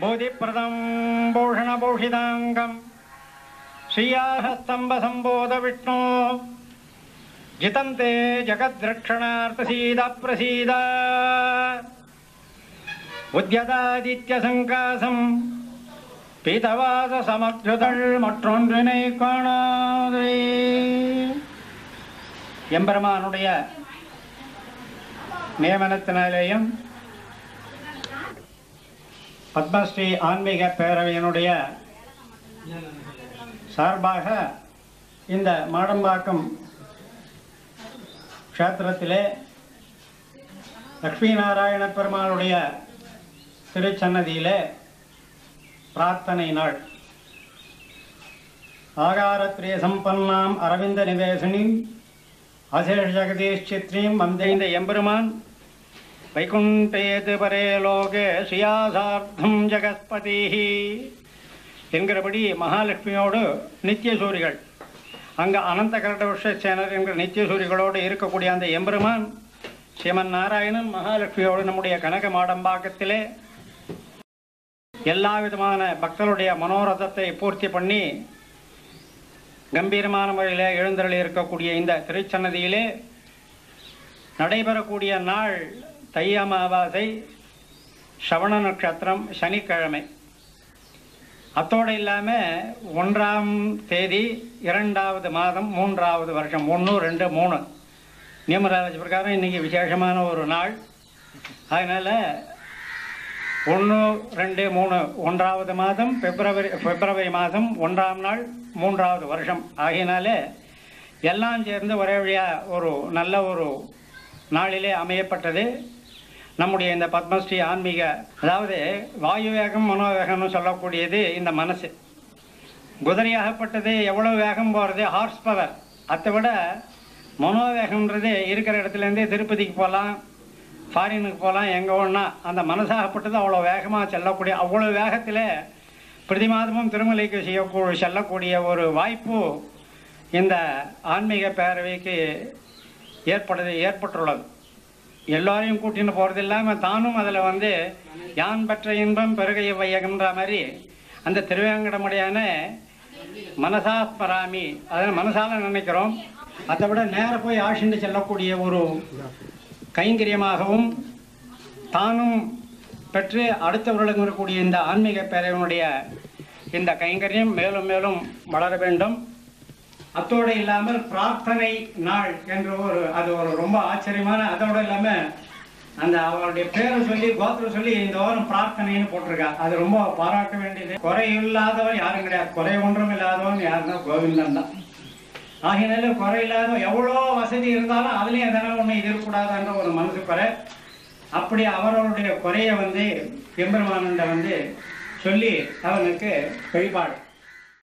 बोधिप्रदं भूषणभूषिताङ्गं श्रियास्तम्भसम्बोधविष्णो जितं ते जगद्रक्षणार्थसीद प्रसीद उद्यतादित्यसङ्कासं पीतवाससमक्षुतள் மற்றொன்றினை காணாதே. எம்பெருமானுடைய நியமனத்தினாலேயும் பத்மஸ்ரீ ஆன்மீக பேரவையினுடைய சார்பாக இந்த மாடம்பாக்கம் க்ஷேத்திரத்திலே லக்ஷ்மி நாராயண பெருமாளுடைய திருச்சன்னதியிலே பிரார்த்தனை நாள். ஆகாரத்ரே சம்பன்னாம் அரவிந்த நிவேசினி அசேஷ ஜெகதீஷ்சித்ரீம் வந்தே. இந்த எம்பெருமான் வைகுண்டேது பரே லோகே ஸ்ரீயாசார்த்தம் ஜெகஸ்பதி என்கிறபடி மகாலட்சுமியோடு நித்தியசூரிகள், அங்கே அனந்த கரடவர்ஷேனர் என்கிற நித்தியசூரிகளோடு இருக்கக்கூடிய அந்த எம்பெருமான் ஸ்ரீமன் நாராயணன் மகாலட்சுமியோடு நம்முடைய கனக மாடம்பாக்கத்திலே எல்லா விதமான பக்தர்களுடைய மனோரதத்தை பூர்த்தி பண்ணி கம்பீரமான முறையில் எழுந்தருளி இருக்கக்கூடிய இந்த திருச்சன்னதியிலே நடைபெறக்கூடிய நாள் தை அமாவாசை, ஸ்ரவண நட்சத்திரம், சனிக்கிழமை. அத்தோடு இல்லாமல் 1ஆம் தேதி 2வது மாதம் 3வது வருஷம் 1, 2, 3 நியமராஜ் பிரகாரம் இன்றைக்கி விசேஷமான ஒரு நாள். அதனால் 1, 2, 3 1வது மாதம் பிப்ரவரி மாதம் 1ஆம் நாள் 3வது வருஷம் ஆகியனாலே எல்லாம் சேர்ந்து ஒரே வழியாக ஒரு நல்ல ஒரு நாளிலே அமையப்பட்டது நம்முடைய இந்த பத்மஸ்ரீ ஆன்மீக. அதாவது வாயு வேகம் மனோவேகம்னு சொல்லக்கூடியது இந்த மனசு. குதிரையாகப்பட்டது எவ்வளோ வேகம் போகிறது, ஹார்ஸ் பவர். அதை விட மனோவேகம்ன்றது இருக்கிற இடத்துலேருந்தே திருப்பதிக்கு போகலாம், ஃபாரினுக்கு போகலாம், எங்கே ஒன்றா அந்த மனசாகப்பட்டது அவ்வளோ வேகமாக செல்லக்கூடிய, அவ்வளோ வேகத்தில் பிரதி மாதமும் திருமலைக்கு செல்லக்கூடிய ஒரு வாய்ப்பு இந்த ஆன்மீக பேரவைக்கு ஏற்பட்டுள்ளது. எல்லோரையும் கூட்டின்னு போகிறது இல்லாமல் தானும் அதில் யான் பெற்ற இன்பம் பெருகைய வையகன்ற மாதிரி அந்த திருவேங்கடமுடையான மனசா பராமி, அதை மனசால நினைக்கிறோம். அதை விட நேர போய் ஆசிண்டு செல்லக்கூடிய ஒரு கைங்கரியமாகவும் தானும் பெற்று அடுத்தவர்களுக்கு இருக்கக்கூடிய இந்த ஆன்மீக பேரவனுடைய இந்த கைங்கரியம் மேலும் மேலும் வளர வேண்டும். அத்தோடு இல்லாமல் பிரார்த்தனை நாள் என்று அது ஒரு ரொம்ப ஆச்சரியமான, அதோடு இல்லாமல் அந்த அவருடைய பேரை சொல்லி கோத்திரம் சொல்லி இந்த வாரம் பிரார்த்தனைன்னு போட்டிருக்கா. அது ரொம்ப பாராட்ட வேண்டியது. குறை இல்லாதவன் யாரும் கிடையாது, குறை ஒன்றும் இல்லாதவன் யாருன்னா கோவிந்தன் தான். ஆகினால குறை இல்லாதவன் எவ்வளோ வசதி இருந்தாலும் அதுலேயும் எதனா ஒன்று இது இருக்கக்கூடாதுன்ற ஒரு மனசு குறை. அப்படி அவர்களுடைய குறையை எம்பெருமானண்ட சொல்லி அவனுக்கு வழிபாடு